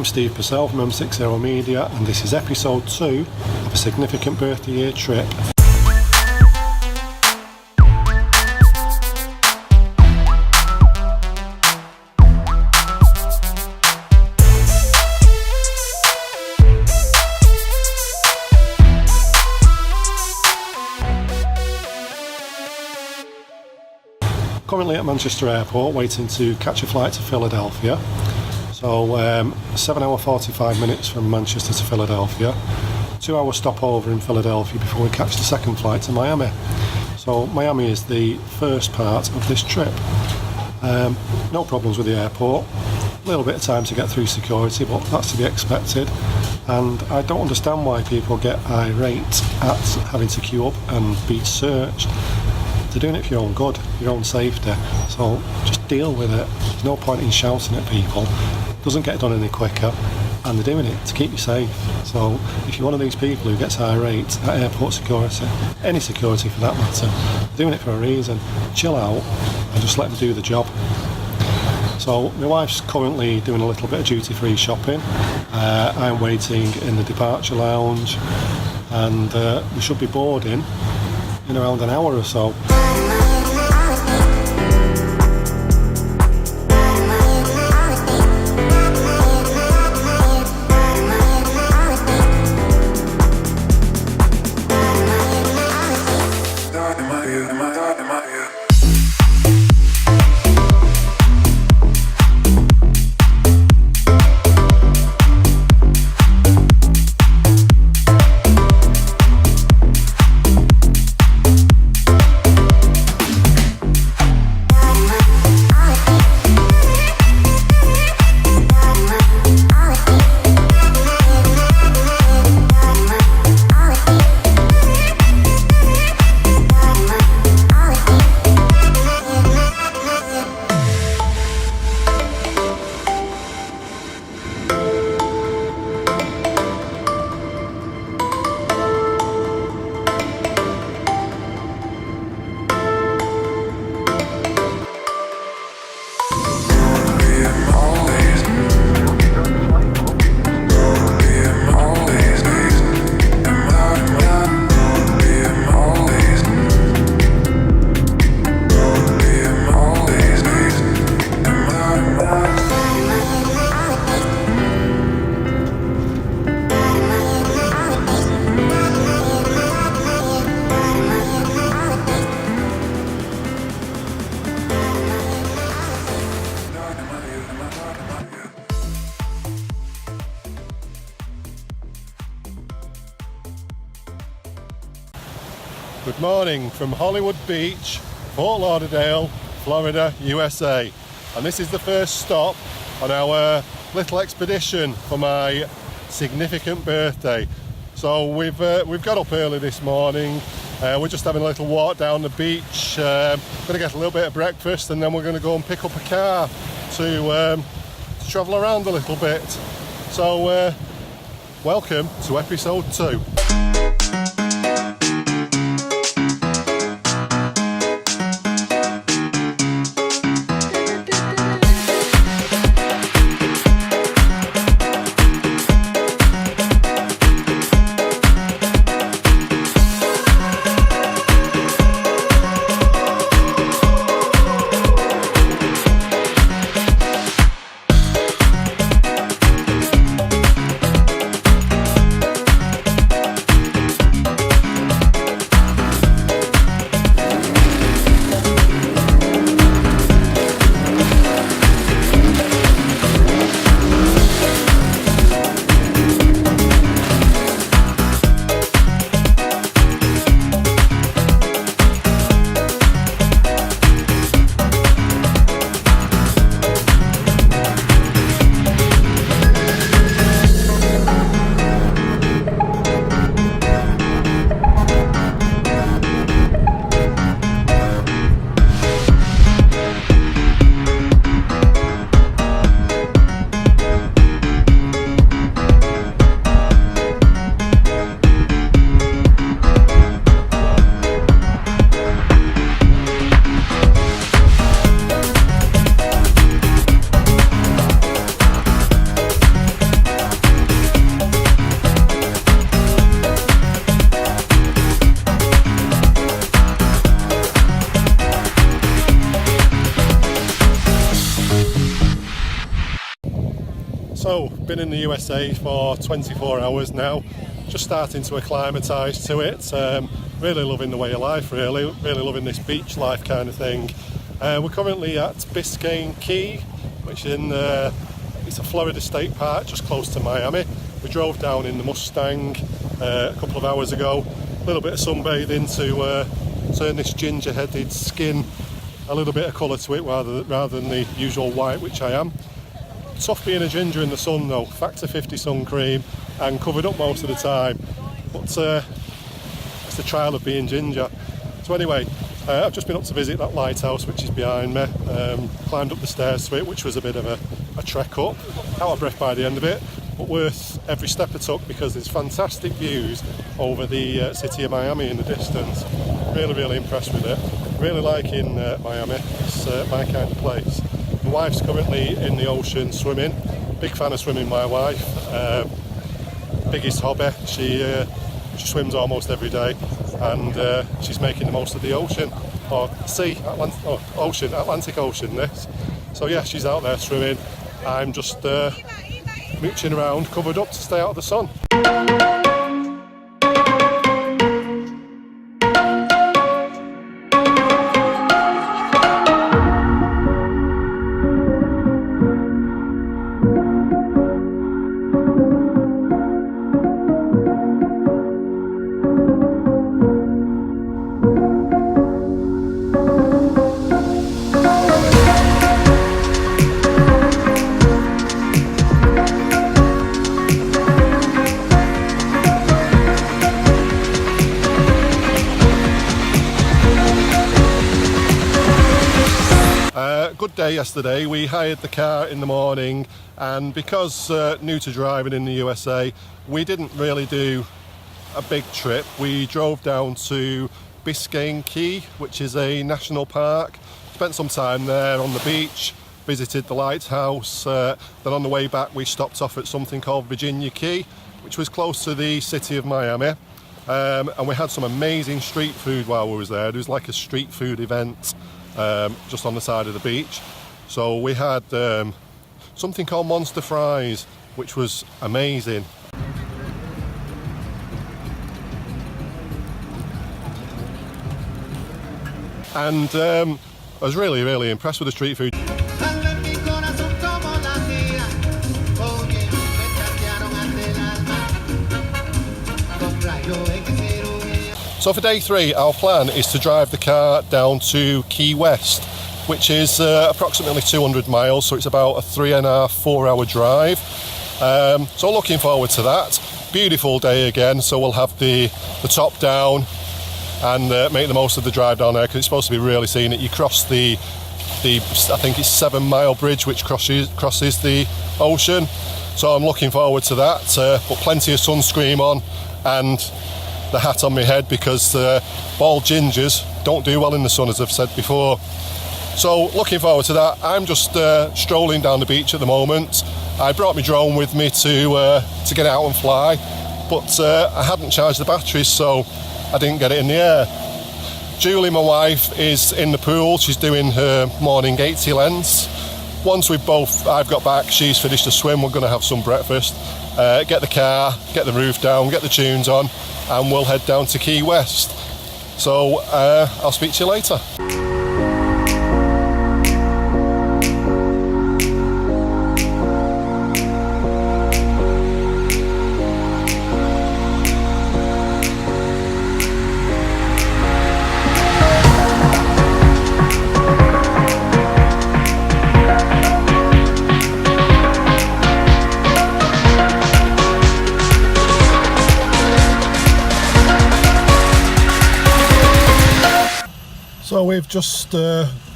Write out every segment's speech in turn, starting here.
I'm Steve Purcell from M60 Media, and this is episode 2 of a significant birthday year trip. Currently at Manchester Airport, waiting to catch a flight to Philadelphia. So 7 hour 45 minutes from Manchester to Philadelphia, 2 hour stopover in Philadelphia before we catch the second flight to Miami. So Miami is the first part of this trip. No problems with the airport, a little bit of time to get through security, but that's to be expected. And I don't understand why people get irate at having to queue up and be searched. They're doing it for your own good, your own safety, so just deal with it. There's no point in shouting at people. It doesn't get done any quicker, and they're doing it to keep you safe. So if you're one of these people who gets irate at airport security, any security for that matter, they're doing it for a reason. Chill out and just let them do the job. So my wife's currently doing a little bit of duty-free shopping. I'm waiting in the departure lounge, and we should be boarding in around an hour or so. Good morning from Hollywood Beach, Fort Lauderdale, Florida, USA. And this is the first stop on our little expedition for my significant birthday. So we've got up early this morning. We're just having a little walk down the beach. Going to get a little bit of breakfast, and then we're going to go and pick up a car to travel around a little bit. So welcome to episode 2. So, been in the USA for 24 hours now, just starting to acclimatise to it. Really loving the way of life, really loving this beach life kind of thing. We're currently at Biscayne Key, which it's a Florida state park just close to Miami. We drove down in the Mustang a couple of hours ago, a little bit of sunbathing to turn this ginger-headed skin a little bit of colour to it rather than the usual white, which I am. Tough being a ginger in the sun though, factor 50 sun cream and covered up most of the time, but it's the trial of being ginger. So anyway, I've just been up to visit that lighthouse which is behind me, climbed up the stairs to it, which was a bit of a trek up, out of breath by the end of it, but worth every step I took because there's fantastic views over the city of Miami in the distance. Really impressed with it, really liking Miami. It's my kind of place. My wife's currently in the ocean swimming, big fan of swimming, my wife, biggest hobby. She swims almost every day, and she's making the most of the ocean, or sea, Atlantic Ocean this. So yeah, she's out there swimming, I'm just mooching around covered up to stay out of the sun. Good day yesterday. We hired the car in the morning, and because new to driving in the USA, we didn't really do a big trip. We drove down to Biscayne Key, which is a national park, spent some time there on the beach, visited the lighthouse, then on the way back we stopped off at something called Virginia Key, which was close to the city of Miami, and we had some amazing street food while we was there. There was like a street food event just on the side of the beach. So we had something called monster fries, which was amazing. And I was really impressed with the street food. So for day 3, our plan is to drive the car down to Key West, which is approximately 200 miles, so it's about a 3.5–4 hour drive. So looking forward to that. Beautiful day again, so we'll have the top down and make the most of the drive down there, because it's supposed to be really scenic. You cross the I think it's 7 Mile Bridge, which crosses the ocean, so I'm looking forward to that. Put plenty of sunscreen on and the hat on my head, because bald gingers don't do well in the sun, as I've said before. So looking forward to that. I'm just strolling down the beach at the moment. I brought my drone with me to get out and fly, but I hadn't charged the batteries, so I didn't get it in the air. Julie, my wife, is in the pool. She's doing her morning 80 lengths. Once I've got back, she's finished the swim, we're going to have some breakfast, get the car, get the roof down, get the tunes on, and we'll head down to Key West. So I'll speak to you later. So we've just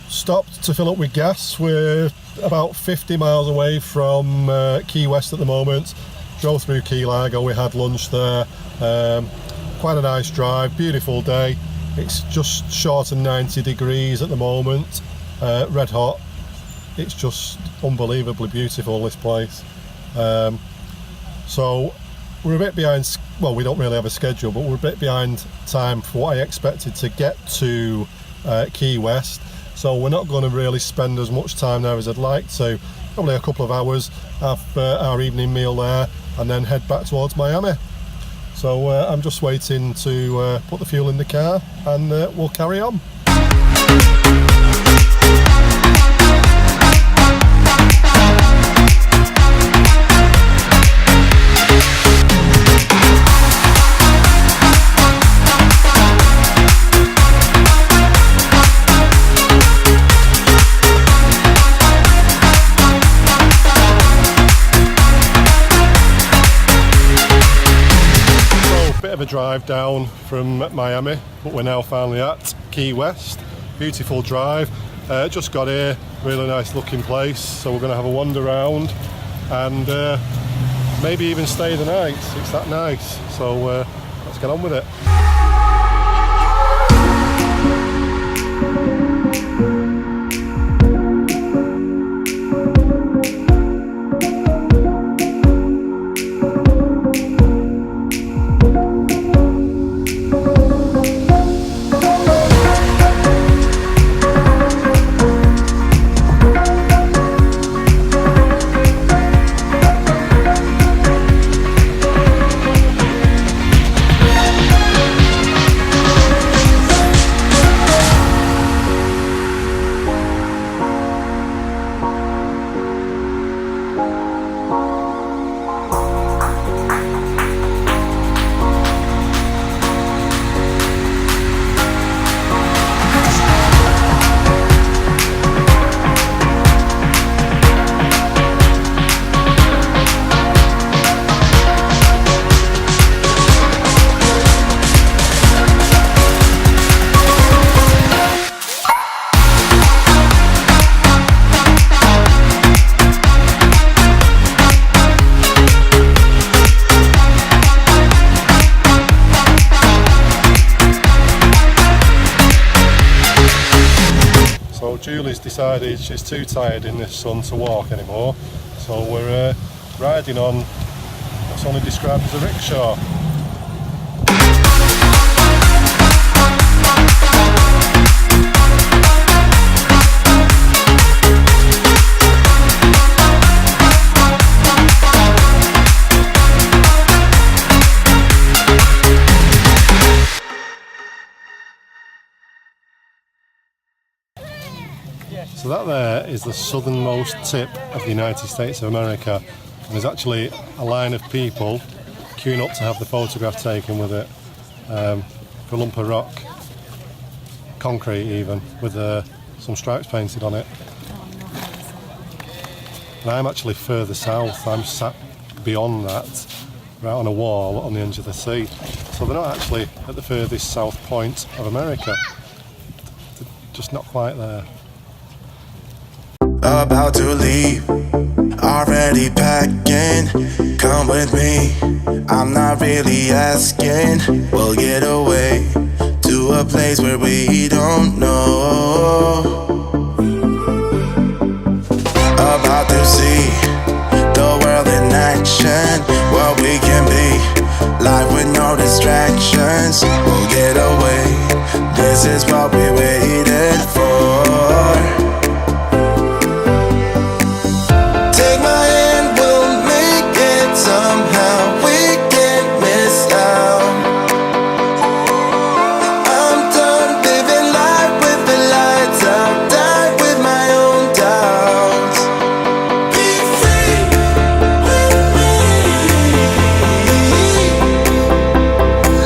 stopped to fill up with gas. We're about 50 miles away from Key West at the moment. Drove through Key Largo, we had lunch there. Quite a nice drive, beautiful day. It's just short of 90 degrees at the moment, red hot. It's just unbelievably beautiful, this place. So we're a bit behind, well, we don't really have a schedule, but we're a bit behind time for what I expected to get to Key West, so we're not going to really spend as much time there as I'd like to. probably a couple of hours, have our evening meal there, and then head back towards Miami. So I'm just waiting to put the fuel in the car, and we'll carry on. Of a drive down from Miami, but we're now finally at Key West. Beautiful drive, just got here, really nice looking place, so we're going to have a wander around and maybe even stay the night. It's that nice, so let's get on with it. Julie's decided she's too tired in this sun to walk anymore, so we're riding on what's only described as a rickshaw. So that there is the southernmost tip of the United States of America, and there's actually a line of people queuing up to have the photograph taken with it, for a lump of rock, concrete even, with some stripes painted on it. And I'm actually further south, I'm sat beyond that, right on a wall on the edge of the sea. So they're not actually at the furthest south point of America, they're just not quite there. About to leave, already packing. Come with me, I'm not really asking. We'll get away to a place where we don't know. About to see the world in action, what we can be, life with no distractions. We'll get away, this is what we waited for. Somehow we can't miss out. I'm done living life with the lights out, die with my own doubts. Be free with me.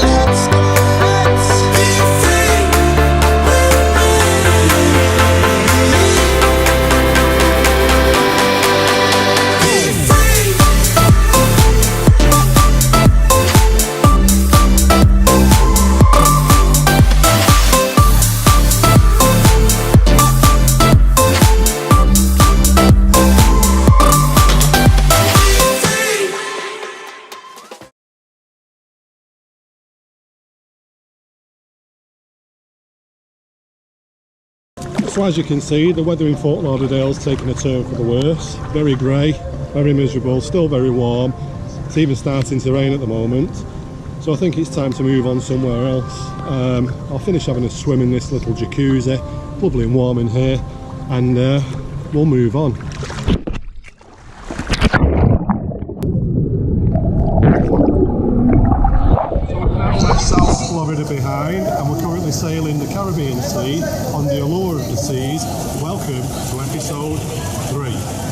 Let's go, let's be free with me. Be free. So as you can see, the weather in Fort Lauderdale's taken a turn for the worse. Very grey, very miserable, still very warm. It's even starting to rain at the moment. So I think it's time to move on somewhere else. I'll finish having a swim in this little jacuzzi, lovely and warm in here, and we'll move on. Florida behind, and we're currently sailing the Caribbean Sea on the allure of the seas. Welcome to episode 3.